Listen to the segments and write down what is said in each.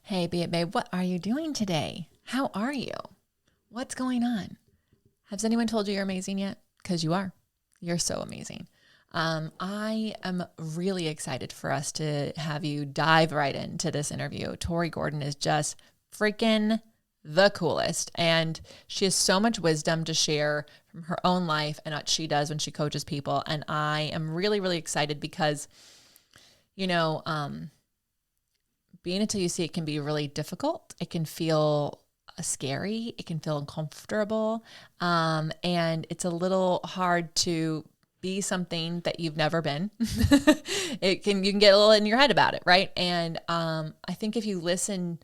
Hey, Be It Babe, what are you doing today? How are you? What's going on? Has anyone told you you're amazing yet? Because you are. You're so amazing. I am really excited for us to have you dive right into this interview. Tori Gordon is just freaking the coolest, and she has so much wisdom to share from her own life and what she does when she coaches people. And I am really, really excited because, being until you see it can be really difficult. It can feel scary. It can feel uncomfortable. And it's a little hard to be something that you've never been. You can get a little in your head about it, right? And I think if you listen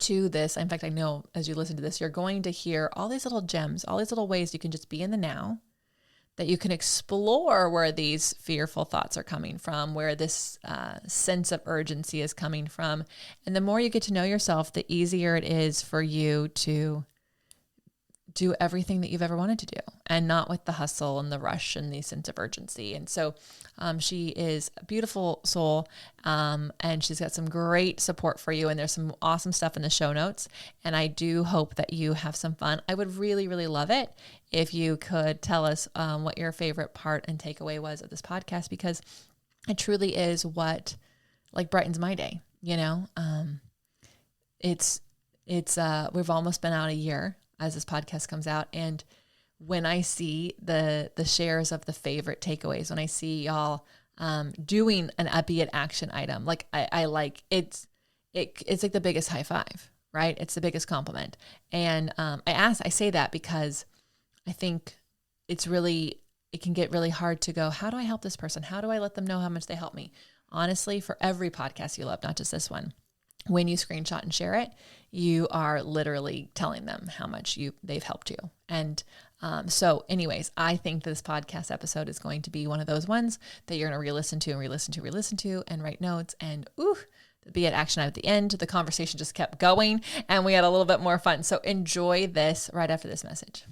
to this, in fact, I know as you listen to this, you're going to hear all these little gems, all these little ways you can just be in the now, that you can explore where these fearful thoughts are coming from, where this sense of urgency is coming from. And the more you get to know yourself, the easier it is for you to do everything that you've ever wanted to do, and not with the hustle and the rush and the sense of urgency. And so she is a beautiful soul, and she's got some great support for you. And there's some awesome stuff in the show notes. And I do hope that you have some fun. I would really, really love it if you could tell us what your favorite part and takeaway was of this podcast, because it truly is what brightens my day. We've almost been out a year as this podcast comes out. And when I see the shares of the favorite takeaways, when I see y'all doing an be it action item, it's like the biggest high five, right? It's the biggest compliment. And I say that because I think it can get really hard to go, how do I help this person? How do I let them know how much they help me? Honestly, for every podcast you love, not just this one, when you screenshot and share it, you are literally telling them how much they've helped you. And so anyways, I think this podcast episode is going to be one of those ones that you're going to re-listen to and write notes. And the Be It action at the end, the conversation just kept going and we had a little bit more fun. So enjoy this right after this message.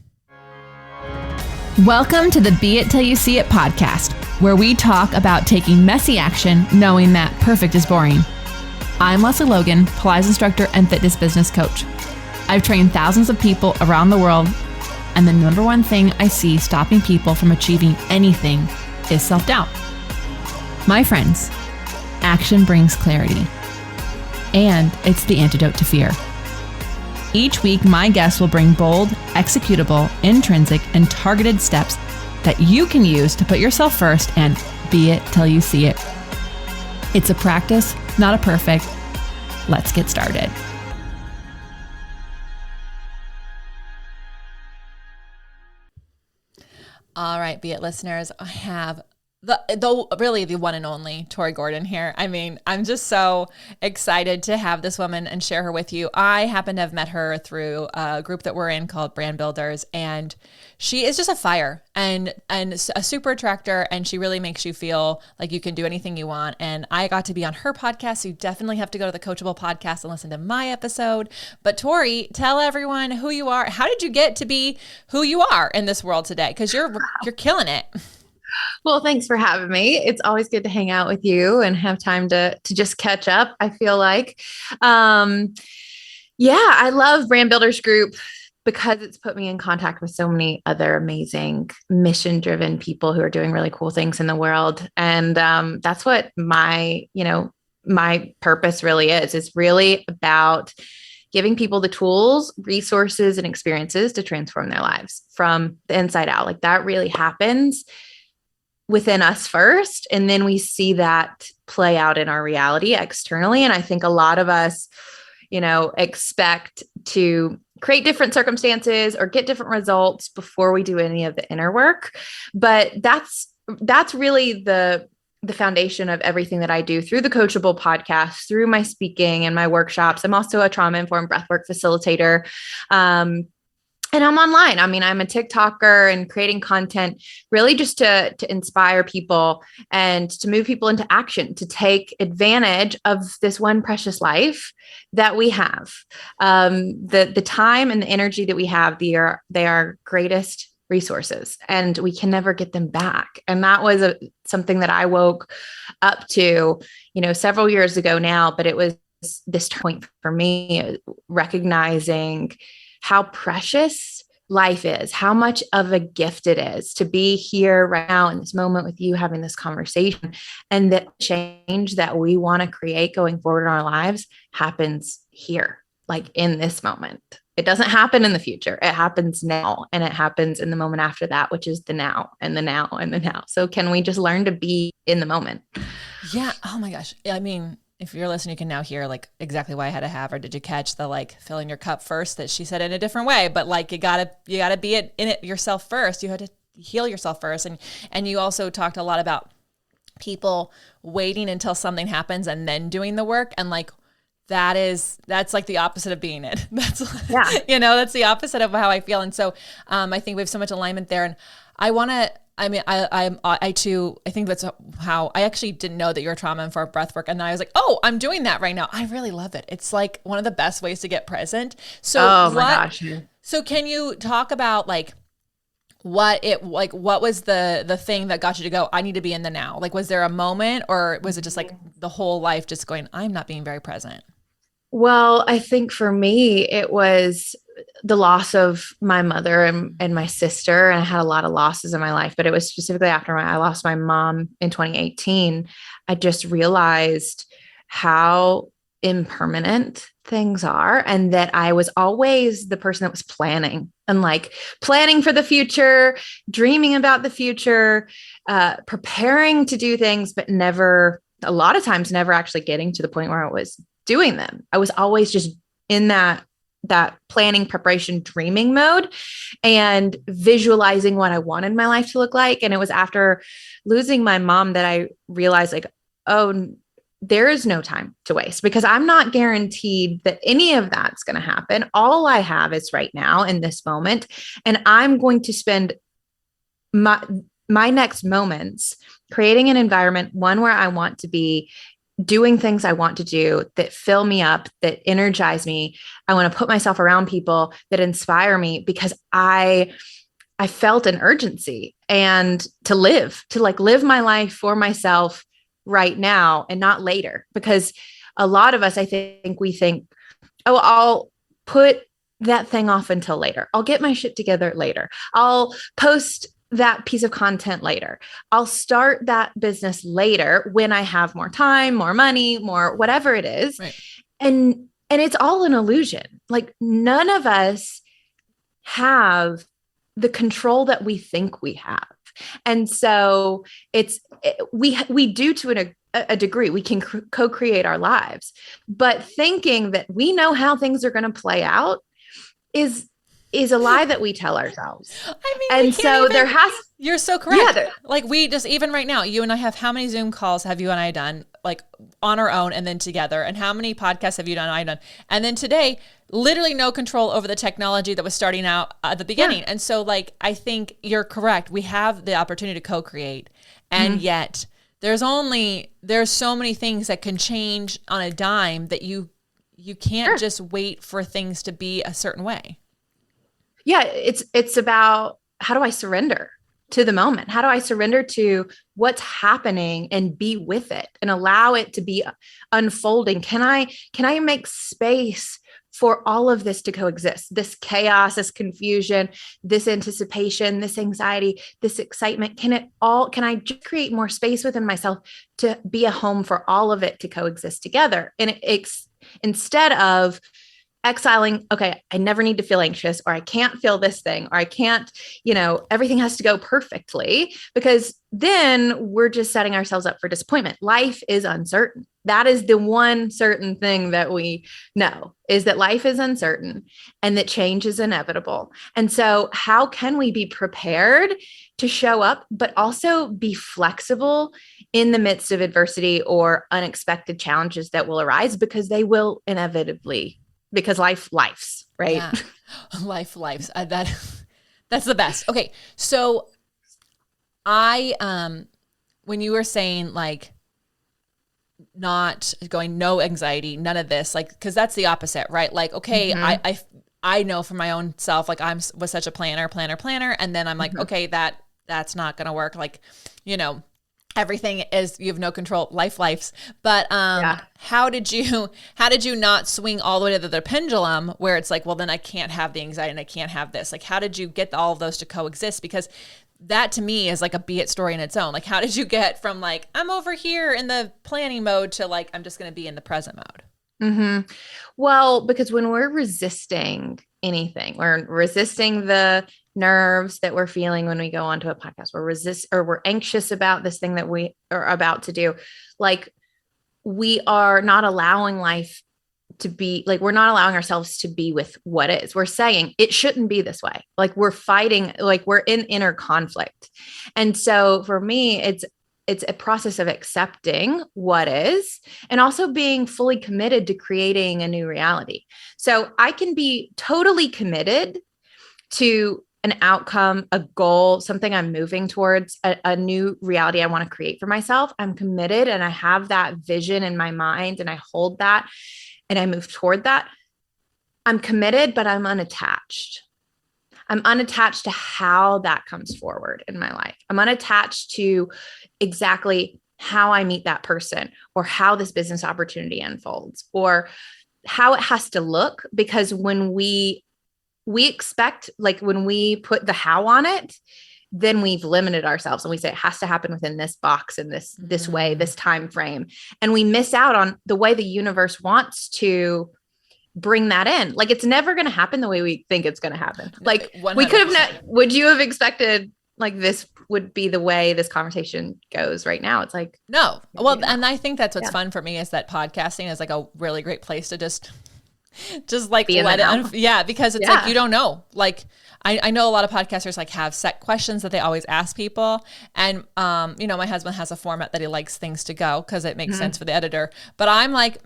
Welcome to the Be It Till You See It podcast, where we talk about taking messy action, knowing that perfect is boring. I'm Lesley Logan, Pilates instructor and fitness business coach. I've trained thousands of people around the world, and the number one thing I see stopping people from achieving anything is self-doubt. My friends, action brings clarity, and it's the antidote to fear. Each week, my guests will bring bold, executable, intrinsic, and targeted steps that you can use to put yourself first and be it till you see it. It's a practice, not a perfect. Let's get started. All right, Be It listeners, I have the one and only Tori Gordon here. I mean, I'm just so excited to have this woman and share her with you. I happen to have met her through a group that we're in called Brand Builders, and she is just a fire and a super attractor, and she really makes you feel like you can do anything you want. And I got to be on her podcast, so you definitely have to go to the Coachable podcast and listen to my episode. But Tori, tell everyone who you are. How did you get to be who you are in this world today? Because you're killing it. Well, thanks for having me. It's always good to hang out with you and have time to just catch up, I feel like. I love Brand Builders Group because it's put me in contact with so many other amazing mission-driven people who are doing really cool things in the world. And that's what my purpose really is. It's really about giving people the tools, resources, and experiences to transform their lives from the inside out. Like that really happens within us first. And then we see that play out in our reality externally. And I think a lot of us, expect to create different circumstances or get different results before we do any of the inner work. But that's really the foundation of everything that I do through the Coachable podcast, through my speaking and my workshops. I'm also a trauma-informed breathwork facilitator. And I'm online. I mean, I'm a TikToker and creating content really just to inspire people and to move people into action, to take advantage of this one precious life that we have. The time and the energy that we have, they are greatest resources and we can never get them back. And that was something that I woke up to, several years ago now, but it was this point for me, recognizing how precious life is, how much of a gift it is to be here right now in this moment with you having this conversation, and that change that we want to create going forward in our lives happens here, like in this moment. It doesn't happen in the future. It happens now, and it happens in the moment after that, which is the now and the now and the now. So can we just learn to be in the moment? Yeah. Oh my gosh. I mean, if you're listening, you can now hear like exactly why I had to have her. Did you catch the like filling your cup first that she said in a different way? But like you gotta be in it yourself first. You had to heal yourself first. And you also talked a lot about people waiting until something happens and then doing the work. And like that's like the opposite of being it. That's that's the opposite of how I feel. And so I think we have so much alignment there. And I think that's how I actually didn't know that you're a trauma-informed breath work. And then I was like, oh, I'm doing that right now. I really love it. It's like one of the best ways to get present. So my gosh. So can you talk about like what was the thing that got you to go, I need to be in the now? Like, was there a moment, or was it just like the whole life just going, I'm not being very present? Well, I think for me, it was the loss of my mother and my sister. And I had a lot of losses in my life, but it was specifically after I lost my mom in 2018. I just realized how impermanent things are, and that I was always the person that was planning and like planning for the future, dreaming about the future, preparing to do things, but never, a lot of times, never actually getting to the point where I was doing them. I was always just in that planning, preparation, dreaming mode, and visualizing what I wanted my life to look like. And it was after losing my mom that I realized like, oh, there is no time to waste, because I'm not guaranteed that any of that's going to happen. All I have is right now in this moment. And I'm going to spend my next moments creating an environment, one where I want to be, doing things I want to do that fill me up, that energize me. I want to put myself around people that inspire me, because I felt an urgency and to live my life for myself right now and not later. Because a lot of us, I think we think, oh, I'll put that thing off until later. I'll get my shit together later. I'll post that piece of content later. I'll start that business later when I have more time, more money, more whatever it is. Right. And it's all an illusion. Like none of us have the control that we think we have. And so we do to a degree, we can co-create our lives, but thinking that we know how things are going to play out is a lie that we tell ourselves. I mean, and so you're so correct. Yeah, like we just, even right now, you and I have, how many Zoom calls have you and I done, like on our own and then together? And how many podcasts have you done and I done? And then today, literally no control over the technology that was starting out at the beginning. Yeah. And so like, I think you're correct. We have the opportunity to co-create, and yet there's so many things that can change on a dime that you can't just wait for things to be a certain way. Yeah. It's about, how do I surrender to the moment? How do I surrender to what's happening and be with it and allow it to be unfolding? Can I make space for all of this to coexist? This chaos, this confusion, this anticipation, this anxiety, this excitement, can I just create more space within myself to be a home for all of it to coexist together? And instead of exiling, okay, I never need to feel anxious, or I can't feel this thing, or I can't, everything has to go perfectly, because then we're just setting ourselves up for disappointment. Life is uncertain. That is the one certain thing that we know, is that life is uncertain and that change is inevitable. And so how can we be prepared to show up, but also be flexible in the midst of adversity or unexpected challenges that will arise, because they will inevitably, because life's, right? Yeah. Life's. That's the best. Okay. So when you were saying like not going, no anxiety, none of this, like, cause that's the opposite, right? Like, okay, I know from my own self, like was such a planner. And then I'm like, okay, that's not going to work. Like, everything is, you have no control, lives. But Yeah. how did you not swing all the way to the pendulum where it's like, well, then I can't have the anxiety and I can't have this? Like, how did you get all of those to coexist? Because that to me is like a be it story in its own. Like, how did you get from like, I'm over here in the planning mode to like, I'm just going to be in the present mode? Mm-hmm. Well, because when we're resisting anything, we're resisting the nerves that we're feeling when we go onto a podcast, we're anxious about this thing that we are about to do. Like, we are not allowing life to be like, we're not allowing ourselves to be with what is. We're saying it shouldn't be this way. Like, we're fighting, like we're in inner conflict. And so for me, it's a process of accepting what is and also being fully committed to creating a new reality. So I can be totally committed to an outcome, a goal, something I'm moving towards, a new reality I want to create for myself. I'm committed and I have that vision in my mind and I hold that and I move toward that. I'm committed, but I'm unattached. I'm unattached to how that comes forward in my life. I'm unattached to exactly how I meet that person or how this business opportunity unfolds or how it has to look. Because when we expect, like when we put the how on it, then we've limited ourselves and we say it has to happen within this box and this way, this time frame. And we miss out on the way the universe wants to bring that in. Like, it's never going to happen the way we think it's going to happen. Like 100%. We could have would you have expected like this would be the way this conversation goes right now? It's like, no. Well, and I think that's what's fun for me is that podcasting is like a really great place to just like let it, because it's like, you don't know. Like, I know a lot of podcasters like have set questions that they always ask people. And, my husband has a format that he likes things to go because it makes sense for the editor. But I'm like,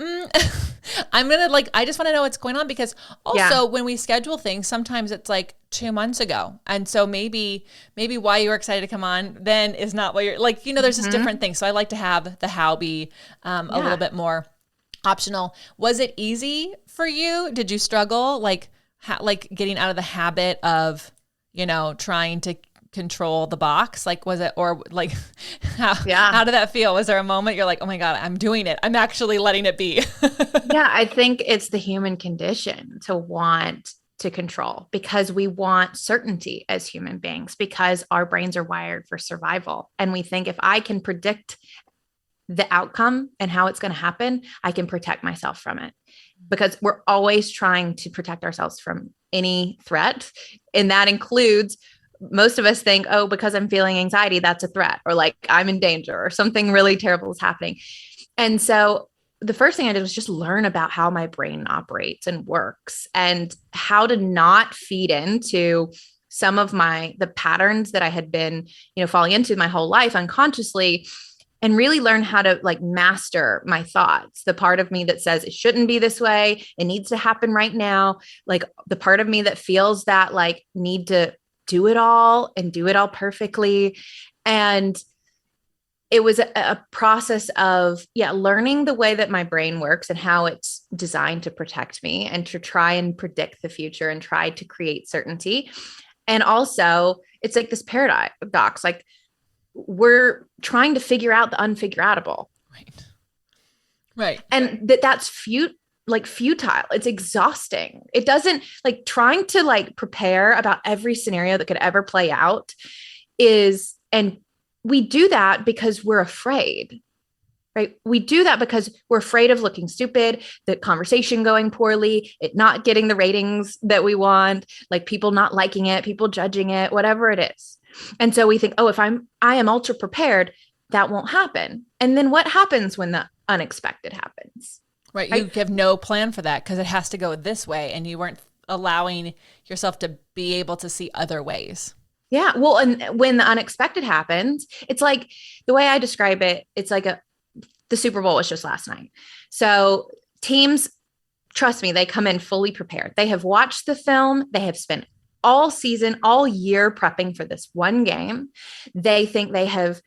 I'm going to like, I just want to know what's going on because also when we schedule things, sometimes it's like 2 months ago. And so maybe why you were excited to come on then is not what you're like, there's just different things. So I like to have the how be a little bit more optional. Was it easy for you? Did you struggle like getting out of the habit of, trying to control the box? Like, was it, or like, how did that feel? Was there a moment you're like, oh my God, I'm doing it. I'm actually letting it be. Yeah. I think it's the human condition to want to control because we want certainty as human beings because our brains are wired for survival. And we think if I can predict the outcome and how it's going to happen, I can protect myself from it because we're always trying to protect ourselves from any threat. And that includes, most of us think, oh, because I'm feeling anxiety, that's a threat, or like I'm in danger or something really terrible is happening. And so the first thing I did was just learn about how my brain operates and works and how to not feed into some of the patterns that I had been, falling into my whole life unconsciously. And really learn how to like master my thoughts. The part of me that says it shouldn't be this way. It needs to happen right now. Like the part of me that feels that like need to do it all and do it all perfectly. And it was a process of, learning the way that my brain works and how it's designed to protect me and to try and predict the future and try to create certainty. And also it's like this paradox, like, we're trying to figure out the unfigureoutable. Right. And that's futile. It's exhausting. It doesn't like trying to like prepare about every scenario that could ever play out and we do that because we're afraid, right? We do that because we're afraid of looking stupid, the conversation going poorly, it not getting the ratings that we want, like people not liking it, people judging it, whatever it is. And so we think, oh, if I am ultra prepared, that won't happen. And then what happens when the unexpected happens? Right. You have no plan for that because it has to go this way. And you weren't allowing yourself to be able to see other ways. Yeah. Well, and when the unexpected happens, it's like the way I describe it, it's like the Super Bowl was just last night. So teams, trust me, they come in fully prepared. They have watched the film. They have spent all season, all year prepping for this one game. They think they have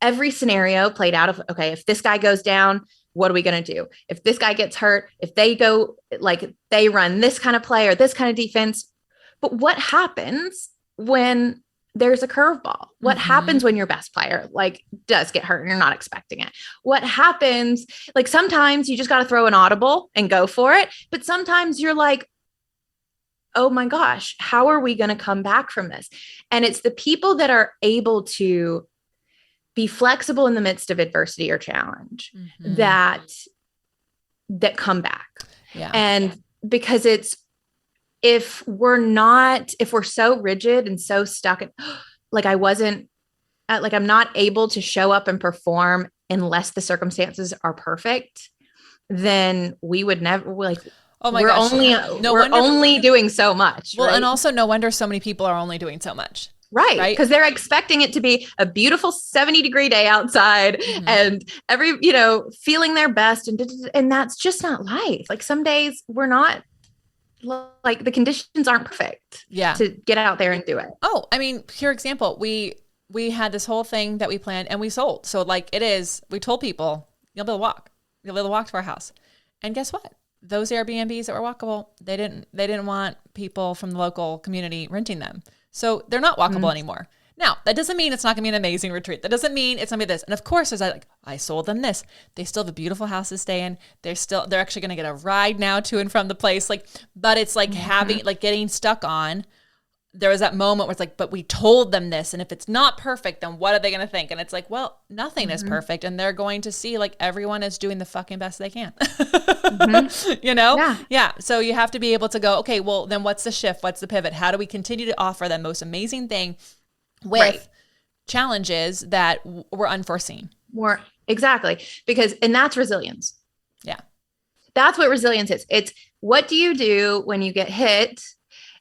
every scenario played out of, okay, if this guy goes down, what are we going to do? If this guy gets hurt, if they go, like they run this kind of play or this kind of defense. But what happens when there's a curveball. What happens when your best player like does get hurt and you're not expecting it? What happens? Like sometimes you just got to throw an audible and go for it. But sometimes you're like, oh my gosh, how are we going to come back from this? And it's the people that are able to be flexible in the midst of adversity or challenge that come back. Yeah. And because if we're so rigid and so stuck in, like I'm not able to show up and perform unless the circumstances are perfect, then we would never oh my gosh. We're only doing so much. Well, right? and also no wonder so many people are only doing so much. Right. Because they're expecting it to be a beautiful 70-degree day outside and feeling their best. And that's just not life. Like some days we're not, like the conditions aren't perfect to get out there and do it. Oh, I mean, pure example. We had this whole thing that we planned and we sold. So like we told people you'll be able to walk. You'll be able to walk to our house. And guess what? Those Airbnbs that were walkable, they didn't want people from the local community renting them. So they're not walkable anymore. Now, that doesn't mean it's not going to be an amazing retreat. That doesn't mean it's going to be this. And of course, I sold them this. They still have a beautiful house to stay in. They're actually going to get a ride now to and from the place. But it's like getting stuck on. There was that moment where it's like, but we told them this. And if it's not perfect, then what are they going to think? And it's like, well, nothing is perfect. And they're going to see like everyone is doing the fucking best they can. Yeah. So you have to be able to go, okay, well, then what's the shift? What's the pivot? How do we continue to offer the most amazing thing with challenges that were unforeseen? Exactly. And that's resilience. Yeah. That's what resilience is. It's what do you do when you get hit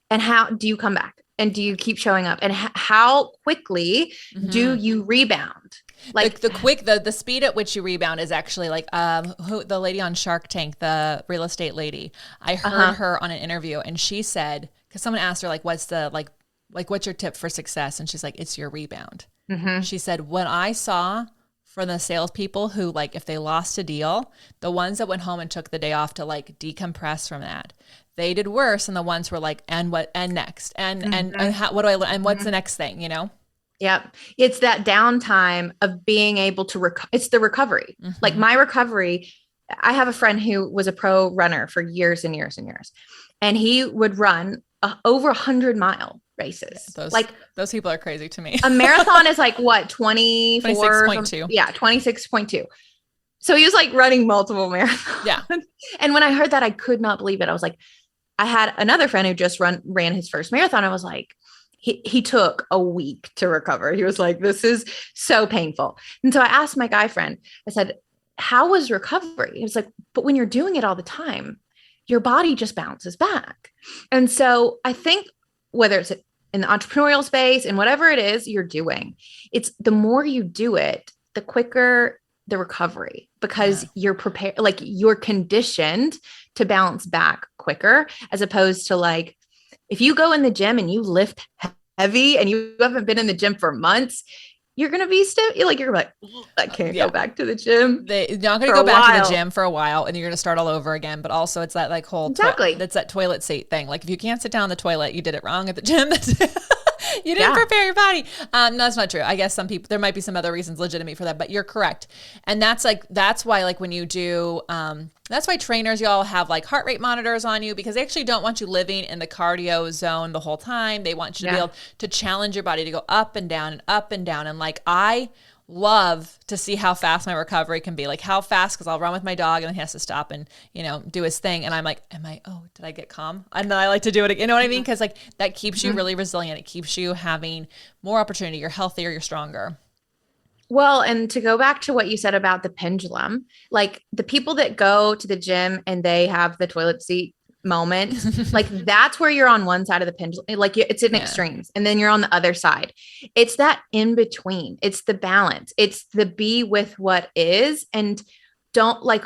and how do you come back? And do you keep showing up? And how quickly do you rebound? Like the speed at which you rebound is actually like the lady on Shark Tank, the real estate lady. I heard her on an interview, and she said, because someone asked her like, what's your tip for success? And she's like, it's your rebound. She said, what I saw for the salespeople who like if they lost a deal, the ones that went home and took the day off to like decompress from that, they did worse than the ones who were like, and what, and next, and how, what do I learn, and what's the next thing, Yep. It's that downtime of being able to it's the recovery. Like my recovery, I have a friend who was a pro runner for years and years and years, and he would run over 100-mile races. Those people are crazy to me. A marathon is like what, 26.2. Yeah, 26.2. So he was like running multiple marathons. Yeah. And when I heard that, I could not believe it. I was like, I had another friend who just ran his first marathon. I was like, he took a week to recover. He was like, this is so painful. And so I asked my guy friend, I said, how was recovery? He was like, but when you're doing it all the time, your body just bounces back. And so I think whether it's in the entrepreneurial space and whatever it is you're doing, it's the more you do it, the quicker the recovery, because you're prepared, like you're conditioned to bounce back quicker, as opposed to like, if you go in the gym and you lift heavy and you haven't been in the gym for months, you're going to be still like, you're like, I can't go back to the gym. You're not going to go back to the gym for a while and you're going to start all over again. But also it's that like whole, that's that toilet seat thing. Like if you can't sit down on the toilet, you did it wrong at the gym. You didn't prepare your body. No, that's not true. I guess some people, there might be some other reasons legitimate for that, but you're correct. And that's why like when you do, that's why trainers, y'all have like heart rate monitors on you, because they actually don't want you living in the cardio zone the whole time. They want you to be able to challenge your body to go up and down and up and down. And like, I love to see how fast my recovery can be, like how fast, because I'll run with my dog and then he has to stop and, do his thing. And I'm like, did I get calm? And then I like to do it again. You know what I mean? Because like that keeps you really resilient. It keeps you having more opportunity. You're healthier, you're stronger. Well, and to go back to what you said about the pendulum, like the people that go to the gym and they have the toilet seat moment, like that's where you're on one side of the pendulum, like it's in extremes, and then you're on the other side. It's that in between. It's the balance. It's the be with what is, and don't like,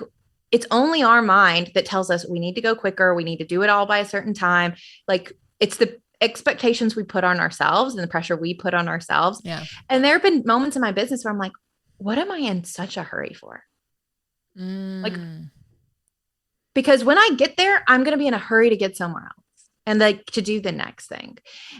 it's only our mind that tells us we need to go quicker. We need to do it all by a certain time. Like it's the expectations we put on ourselves and the pressure we put on ourselves. Yeah. And there have been moments in my business where I'm like, what am I in such a hurry for? Like, because when I get there, I'm going to be in a hurry to get somewhere else. and like to do the next thing.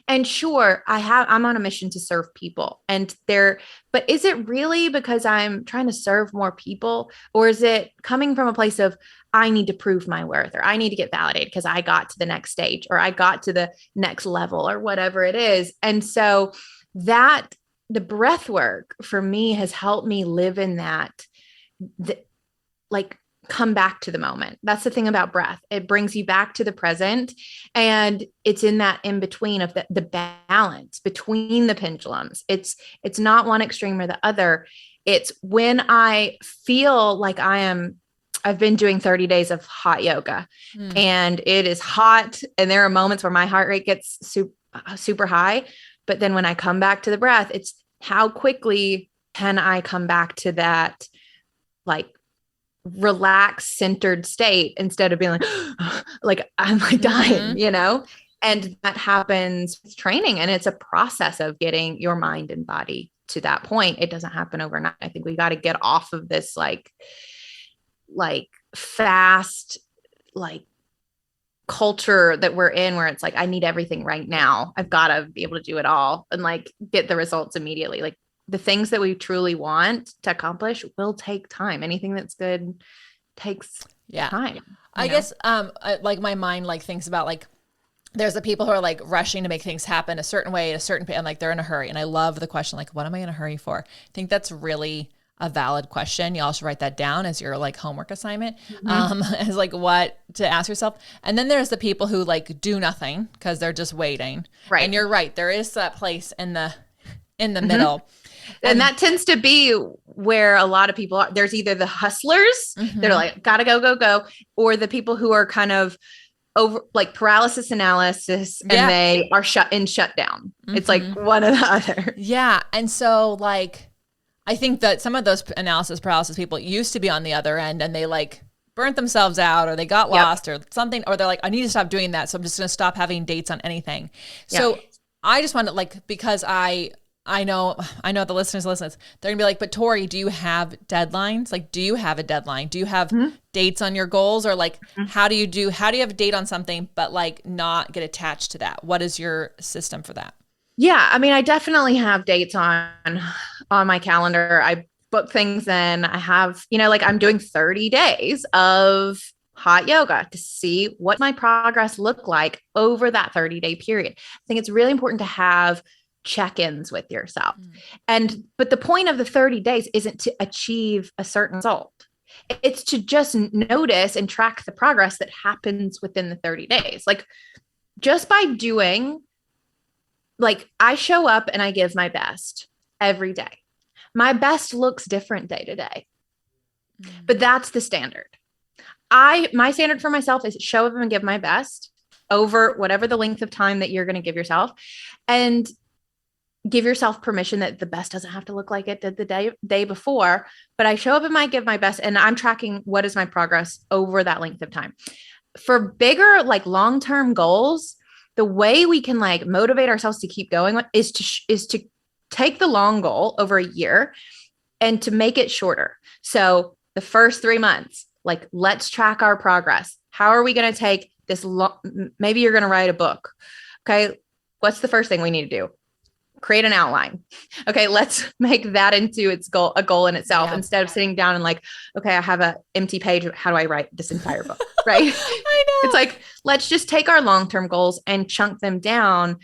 And sure, I'm on a mission to serve people but is it really because I'm trying to serve more people, or is it coming from a place of I need to prove my worth, or I need to get validated because I got to the next stage, or I got to the next level, or whatever it is. And so that the breath work for me has helped me live in that, like come back to the moment. That's the thing about breath. It brings you back to the present. And it's in that in between of the balance between the pendulums. It's not one extreme or the other. It's when I feel like I've been doing 30 days of hot yoga and it is hot. And there are moments where my heart rate gets super high. But then when I come back to the breath, it's how quickly can I come back to that, like, relaxed, centered state instead of being like I'm like dying, and that happens with training. And it's a process of getting your mind and body to that point. It doesn't happen overnight. I think we got to get off of this, like fast, like culture that we're in where it's like, I need everything right now. I've got to be able to do it all and like get the results immediately. Like the things that we truly want to accomplish will take time. Anything that's good takes time. I guess, like my mind like thinks about like, there's the people who are like rushing to make things happen a certain way, and like they're in a hurry. And I love the question, like, what am I in a hurry for? I think that's really a valid question. You also write that down as your like homework assignment, as like what to ask yourself. And then there's the people who like do nothing because they're just waiting. Right. And you're right. There is that place in the middle. And that tends to be where a lot of people are. There's either the hustlers, they're like, gotta go, or the people who are kind of over like paralysis analysis and they are shut down. It's like one or the other. Yeah. And so like, I think that some of those analysis paralysis people used to be on the other end and they like burnt themselves out or they got lost or something, or they're like, I need to stop doing that. So I'm just going to stop having dates on anything. So I just want to like, because I know the listeners, they're going to be like, but Tori, do you have deadlines? Like, do you have a deadline? Do you have dates on your goals? Or like, how do you have a date on something, but like not get attached to that? What is your system for that? Yeah. I mean, I definitely have dates on my calendar. I book things in. I have, like I'm doing 30 days of hot yoga to see what my progress look like over that 30-day period. I think it's really important to have check-ins with yourself. But the point of the 30 days isn't to achieve a certain result. It's to just notice and track the progress that happens within the 30 days. Like just by doing, like I show up and I give my best every day. My best looks different day to day, but that's the standard. My standard for myself is show up and give my best over whatever the length of time that you're going to give yourself, and give yourself permission that the best doesn't have to look like it did the day before, but I show up and I give my best and I'm tracking what is my progress over that length of time. For bigger, like long-term goals, the way we can like motivate ourselves to keep going is to take the long goal over a year and to make it shorter. So the first 3 months, like let's track our progress. How are we going to take this maybe you're going to write a book. Okay. What's the first thing we need to do? Create an outline. Okay. Let's make that into a goal in itself instead of sitting down and like, okay, I have an empty page. How do I write this entire book? Right. I know. It's like, let's just take our long-term goals and chunk them down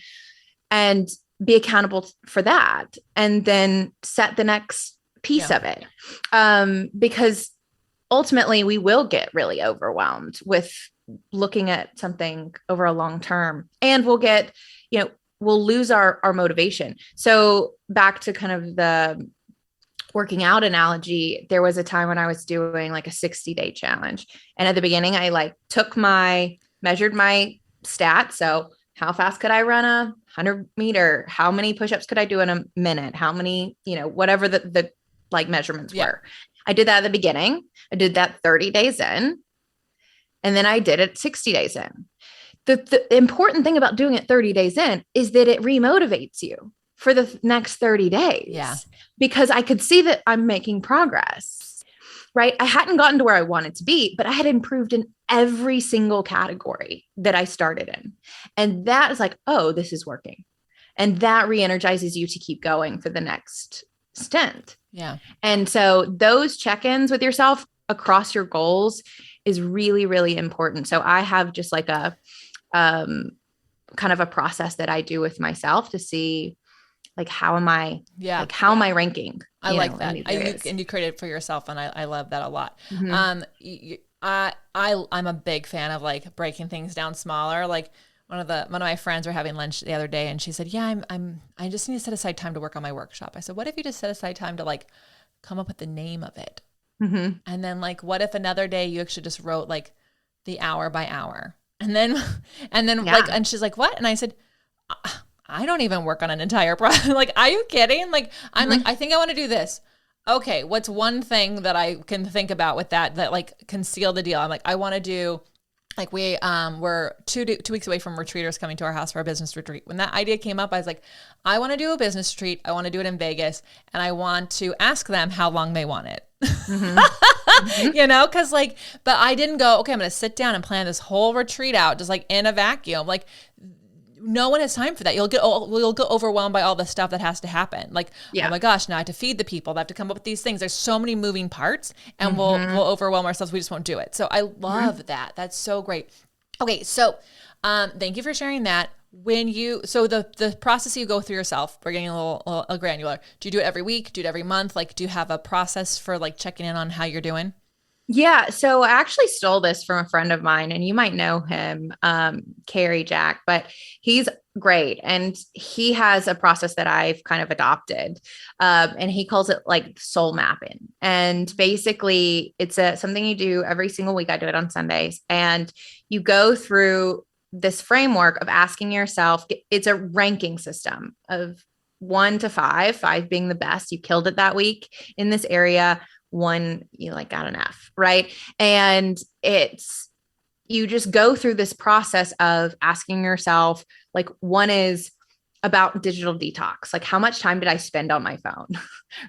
and be accountable for that. And then set the next piece of it. Because ultimately we will get really overwhelmed with looking at something over a long term, and we'll get, we'll lose our motivation. So back to kind of the working out analogy, there was a time when I was doing like a 60-day challenge. And at the beginning, I like measured my stats. So how fast could I run a 100-meter? How many push-ups could I do in a minute? How many, whatever the like measurements were. I did that at the beginning. I did that 30 days in, and then I did it 60 days in. The important thing about doing it 30 days in is that it remotivates you for the next 30 days. Yeah. Because I could see that I'm making progress. right? I hadn't gotten to where I wanted to be, but I had improved in every single category that I started in. And that is like, oh, this is working. And that re-energizes you to keep going for the next stint. Yeah. And so those check-ins with yourself across your goals is really, really important. So I have just like a kind of a process that I do with myself to see like, how am I, how am I ranking? I like that. And you created it for yourself. And I love that a lot. Mm-hmm. I'm a big fan of like breaking things down smaller. Like one of my friends were having lunch the other day and she said, yeah, I just need to set aside time to work on my workshop. I said, what if you just set aside time to like come up with the name of it? Mm-hmm. And then like, what if another day you actually just wrote like the hour by hour? And then like, and she's like, what? And I said, I don't even work on an entire project. Like, are you kidding? Like, I'm like, I think I want to do this. Okay. What's one thing that I can think about with that like can seal the deal? I'm like, I want to do like, we're 2 weeks away from retreaters coming to our house for a business retreat. When that idea came up, I was like, I want to do a business retreat. I want to do it in Vegas. And I want to ask them how long they want it. Mm-hmm. You know, cause like, but I didn't go, okay, I'm going to sit down and plan this whole retreat out just like in a vacuum. Like, no one has time for that. You'll get overwhelmed by all the stuff that has to happen. Like, oh my gosh, now I have to feed the people. I have to come up with these things. There's so many moving parts and we'll overwhelm ourselves. We just won't do it. So I love that. That's so great. Okay. So, thank you for sharing that. So the process you go through yourself, we're getting a little granular. Do you do it every week? Do you do it every month? Like, do you have a process for like checking in on how you're doing? Yeah. So I actually stole this from a friend of mine and you might know him, Carrie Jack, but he's great. And he has a process that I've kind of adopted. And he calls it like soul mapping. And basically it's something you do every single week. I do it on Sundays and you go through this framework of asking yourself, it's a ranking system of 1 to 5, 5 being the best. You killed it that week in this area. 1, you like got an F, right? And you just go through this process of asking yourself, like 1 is about digital detox. Like how much time did I spend on my phone?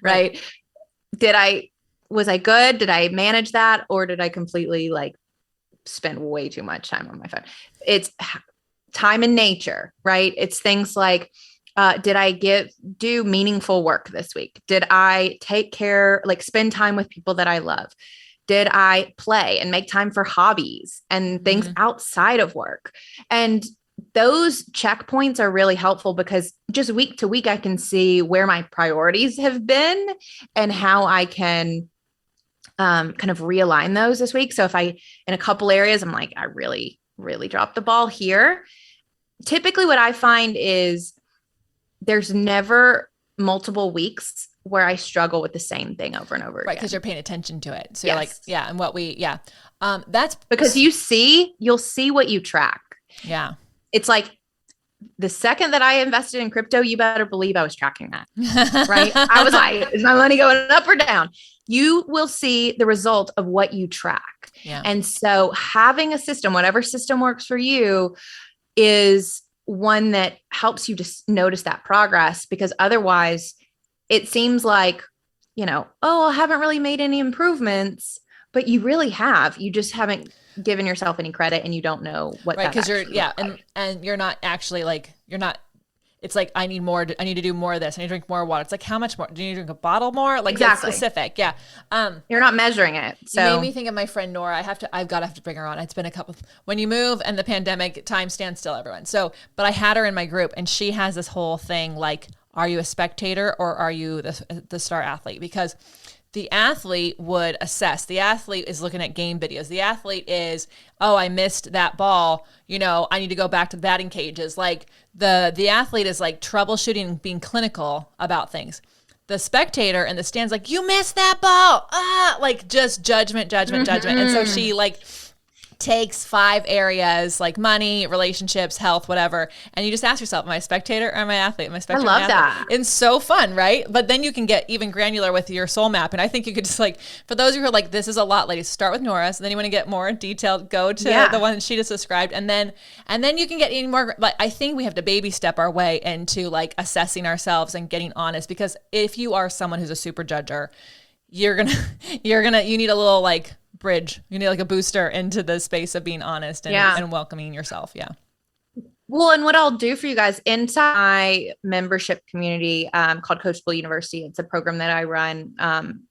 Right? Was I good? Did I manage that? Or did I completely like spend way too much time on my phone? It's time in nature, right? It's things like, did I do meaningful work this week? Did I take care, like spend time with people that I love? Did I play and make time for hobbies and things outside of work? And those checkpoints are really helpful because just week to week, I can see where my priorities have been and how I can kind of realign those this week. So if in a couple areas, I'm like, I really, really dropped the ball here. Typically what I find is there's never multiple weeks where I struggle with the same thing over and over again. Right. Cause you're paying attention to it. So you're like, yeah. And that's because you'll see what you track. Yeah. It's like the second that I invested in crypto, you better believe I was tracking that. Right. I was like, is my money going up or down? You will see the result of what you track. Yeah. And so having a system, whatever system works for you, is one that helps you to notice that progress, because otherwise it seems like, oh, I haven't really made any improvements, but you really have. You just haven't given yourself any credit and you don't know what that because and you're not actually like, it's like, I need more. I need to do more of this. I need to drink more water. It's like, how much more? Do you need to drink a bottle more? Like exactly. Specific. Yeah. You're not measuring it. So you made me think of my friend Nora. I've got to have to bring her on. It's been when you move and the pandemic, time stands still, everyone. So, but I had her in my group and she has this whole thing like, are you a spectator or are you the star athlete? Because the athlete would assess. The athlete is looking at game videos. The athlete is, oh, I missed that ball. I need to go back to the batting cages. Like the athlete is like troubleshooting and being clinical about things. The spectator in the stands like, you missed that ball. Like just judgment. And so she like takes 5 areas like money, relationships, health, whatever. And you just ask yourself, am I a spectator or am I an athlete? Am I a spectator? I love that. It's so fun, right? But then you can get even granular with your soul map. And I think you could just like, for those who are like, this is a lot, ladies, start with Nora. So then you want to get more detailed, go to the one that she just described. And then you can get any more, like, I think we have to baby step our way into like assessing ourselves and getting honest, because if you are someone who's a super judger, you need a little like bridge. You need like a booster into the space of being honest and welcoming yourself. Yeah. Well, and what I'll do for you guys inside my membership community called Coachable University, it's a program that I run,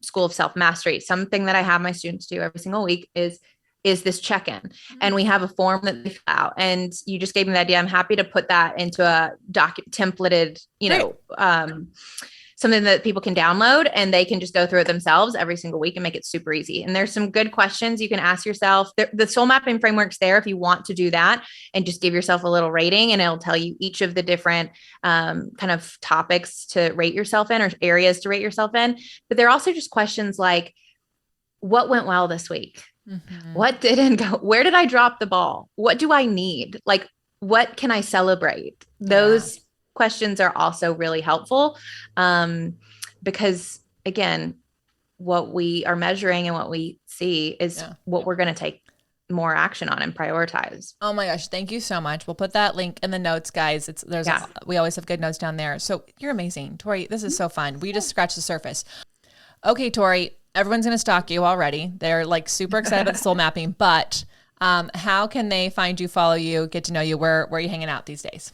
School of Self-Mastery. Something that I have my students do every single week is this check-in. And we have a form that they fill out. And you just gave me the idea. I'm happy to put that into a templated, something that people can download and they can just go through it themselves every single week and make it super easy. And there's some good questions you can ask yourself. The soul mapping framework's there if you want to do that and just give yourself a little rating, and it'll tell you each of the different kind of topics to rate yourself in or areas to rate yourself in. But they're also just questions like, what went well this week? Mm-hmm. What didn't go? Where did I drop the ball? What do I need? Like, what can I celebrate? Those questions are also really helpful because, again, what we are measuring and what we see is what we're going to take more action on and prioritize. Oh my gosh. Thank you so much. We'll put that link in the notes, guys. We always have good notes down there. So you're amazing, Tori. This is so fun. We just scratched the surface. Okay, Tori, everyone's going to stalk you already. They're like super excited about the soul mapping, but how can they find you, follow you, get to know you? Where are you hanging out these days?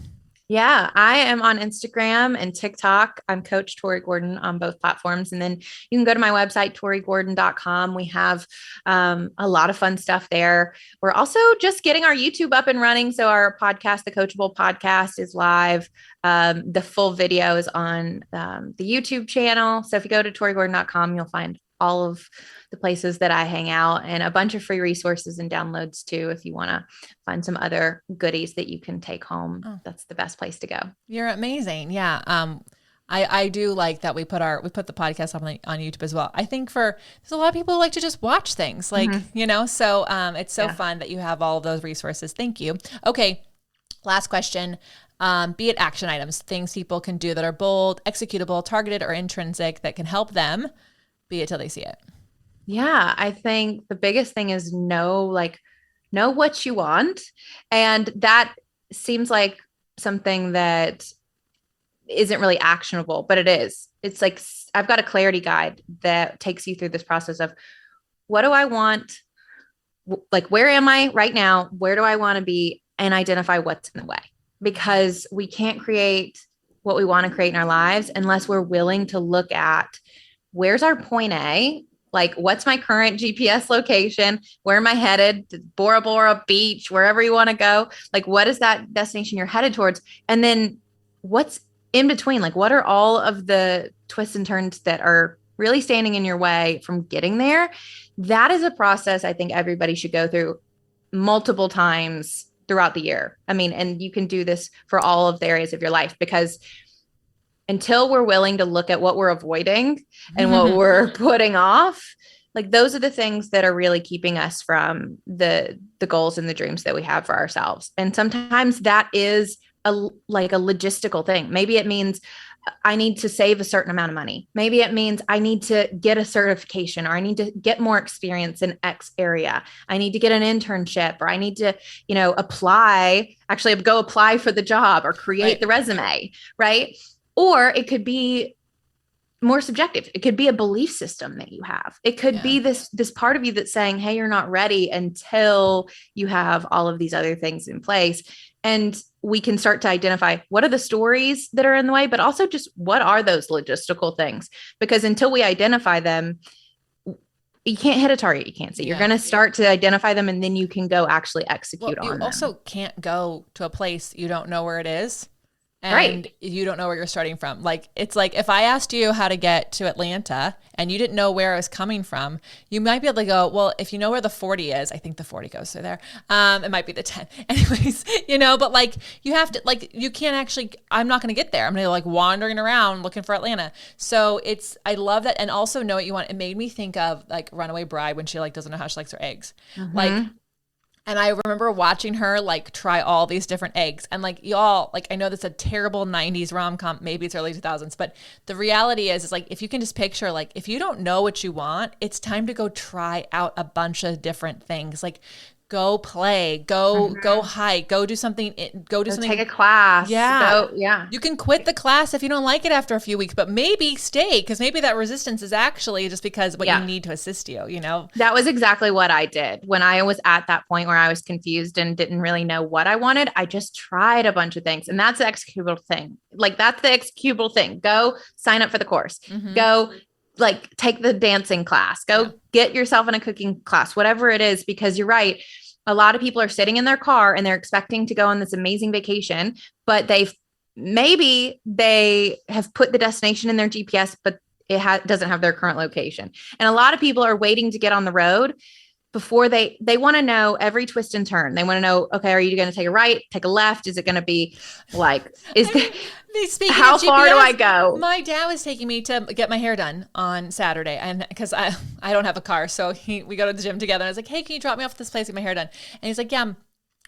Yeah, I am on Instagram and TikTok. I'm Coach Tori Gordon on both platforms. And then you can go to my website, torigordon.com. We have a lot of fun stuff there. We're also just getting our YouTube up and running. So our podcast, the Coachable Podcast, is live. The full video is on the YouTube channel. So if you go to torigordon.com, you'll find all of the places that I hang out and a bunch of free resources and downloads too. If you want to find some other goodies that you can take home, that's the best place to go. You're amazing. Yeah. I do like that we put the podcast on YouTube as well. I think there's a lot of people who like to just watch things so it's so fun that you have all of those resources. Thank you. Okay. Last question. Be it action items, things people can do that are bold, executable, targeted, or intrinsic that can help them be it till they see it. Yeah. I think the biggest thing is know what you want. And that seems like something that isn't really actionable, but it is. It's like, I've got a clarity guide that takes you through this process of what do I want? Like, where am I right now? Where do I want to be? And identify what's in the way, because we can't create what we want to create in our lives unless we're willing to look at where's our point A? Like, what's my current GPS location? Where am I headed? To Bora Bora Beach, wherever you want to go. Like, what is that destination you're headed towards? And then what's in between? Like, what are all of the twists and turns that are really standing in your way from getting there? That is a process I think everybody should go through multiple times throughout the year. I mean, and you can do this for all of the areas of your life, because until we're willing to look at what we're avoiding and what we're putting off, like, those are the things that are really keeping us from the goals and the dreams that we have for ourselves. And sometimes that is a logistical thing. Maybe it means I need to save a certain amount of money. Maybe it means I need to get a certification, or I need to get more experience in X area. I need to get an internship, or I need to, go apply for the job or create the resume. Right. Or it could be more subjective. It could be a belief system that you have. It could be this part of you that's saying, hey, you're not ready until you have all of these other things in place. And we can start to identify what are the stories that are in the way, but also just what are those logistical things? Because until we identify them, you can't hit a target you can't see. You're going to start to identify them, and then you can go actually execute on them. You also can't go to a place you don't know where it is. And you don't know where you're starting from. Like, it's like if I asked you how to get to Atlanta and you didn't know where I was coming from, you might be able to go, well, if you know where the 40 is, I think the 40 goes through there. It might be the 10 anyways, but like, you have to, like, you can't actually, I'm not going to get there. I'm going to like wandering around looking for Atlanta. So I love that. And also know what you want. It made me think of like Runaway Bride when she like doesn't know how she likes her eggs. Mm-hmm. And I remember watching her like try all these different eggs, and like y'all, like, I know that's a terrible 90s rom-com, maybe it's early 2000s, but the reality is like, if you can just picture, like, if you don't know what you want, it's time to go try out a bunch of different things. Like, go play, go hike, go do something, take a class. Yeah. You can quit the class if you don't like it after a few weeks, but maybe stay, because maybe that resistance is actually just because what you need to assist you, That was exactly what I did when I was at that point where I was confused and didn't really know what I wanted. I just tried a bunch of things, and that's the executable thing. Like, that's the executable thing. Go sign up for the course, go take the dancing class, go get yourself in a cooking class, whatever it is, because you're right. A lot of people are sitting in their car and they're expecting to go on this amazing vacation, but maybe they have put the destination in their GPS, but it doesn't have their current location. And a lot of people are waiting to get on the road before they want to know every twist and turn. They want to know, okay, are you going to take a right, take a left? Is it going to be like, how far do I go? My dad was taking me to get my hair done on Saturday, and because I don't have a car, so we go to the gym together. And I was like, hey, can you drop me off at this place, get my hair done? And he's like, yeah.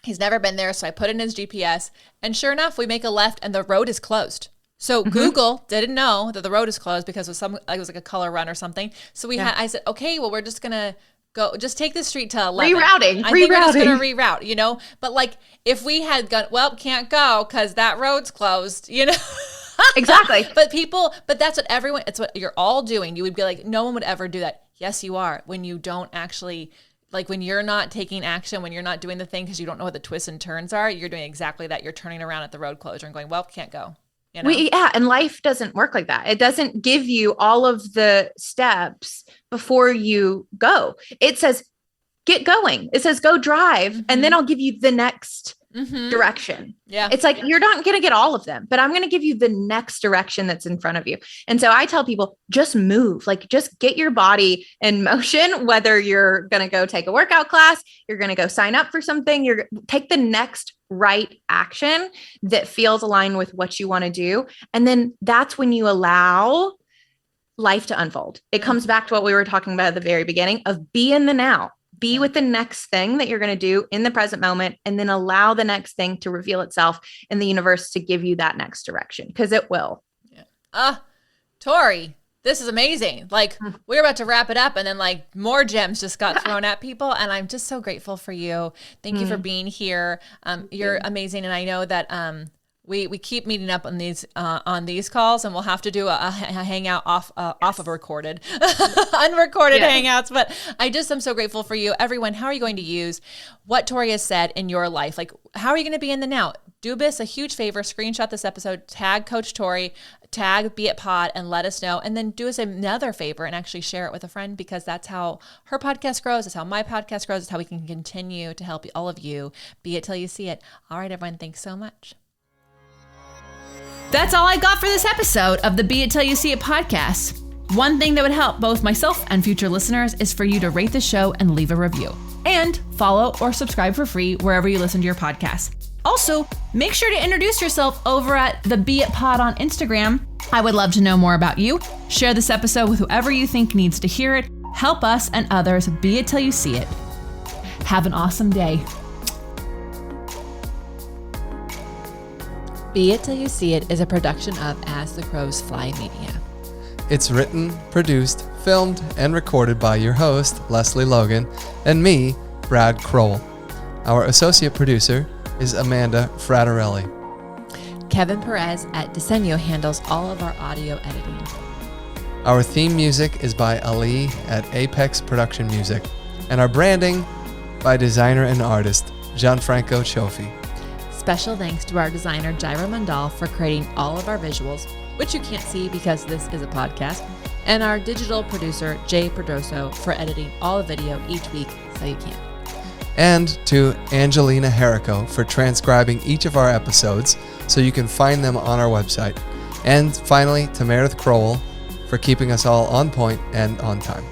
He's never been there, so I put in his GPS, and sure enough, we make a left, and the road is closed. So Google didn't know that the road is closed because it was like a color run or something. So I said, okay, well, we're just gonna go, just take the street to 11. Rerouting. I think we're just gonna reroute, But like, if we had gone, well, can't go because that road's closed, Exactly. But that's it's what you're all doing. You would be like, no one would ever do that. Yes, you are. When you don't actually, like, when you're not taking action, when you're not doing the thing because you don't know what the twists and turns are, you're doing exactly that. You're turning around at the road closure and going, well, can't go. And life doesn't work like that. It doesn't give you all of the steps before you go. It says, get going. It says, go drive. And then I'll give you the next direction. Yeah. It's like, you're not going to get all of them, but I'm going to give you the next direction that's in front of you. And so I tell people, just move, just get your body in motion, whether you're going to go take a workout class, you're going to go sign up for something, take the next right action that feels aligned with what you want to do. And then that's when you allow life to unfold. It comes back to what we were talking about at the very beginning of be in the now. Be with the next thing that you're going to do in the present moment, and then allow the next thing to reveal itself in the universe to give you that next direction, because it will. Yeah. Tori, this is amazing. We're about to wrap it up, and then more gems just got thrown at people, and I'm just so grateful for you. Thank you for being here. You're amazing, and I know that we keep meeting up on these calls, and we'll have to do a hangout off of recorded, unrecorded hangouts. But I'm so grateful for you. Everyone, how are you going to use what Tori has said in your life? How are you going to be in the now? Do us a huge favor, screenshot this episode, tag Coach Tori, tag Beit Pod, and let us know. And then do us another favor and actually share it with a friend, because that's how her podcast grows. That's how my podcast grows. It's how we can continue to help all of you be it till you see it. All right, everyone. Thanks so much. That's all I got for this episode of the Be It Till You See It podcast. One thing that would help both myself and future listeners is for you to rate the show and leave a review. And follow or subscribe for free wherever you listen to your podcast. Also, make sure to introduce yourself over at the Be It Pod on Instagram. I would love to know more about you. Share this episode with whoever you think needs to hear it. Help us and others be it till you see it. Have an awesome day. Be It Till You See It is a production of As the Crows Fly Media. It's written, produced, filmed, and recorded by your host, Lesley Logan, and me, Brad Kroll. Our associate producer is Amanda Fraterelli. Kevin Perez at Disenyo handles all of our audio editing. Our theme music is by Ali at Apex Production Music, and our branding by designer and artist Gianfranco Cioffi. Special thanks to our designer Jairo Mandal for creating all of our visuals, which you can't see because this is a podcast, and our digital producer Jay Perdoso for editing all the video each week so you can. And to Angelina Herrico for transcribing each of our episodes so you can find them on our website. And finally, to Meredith Crowell for keeping us all on point and on time.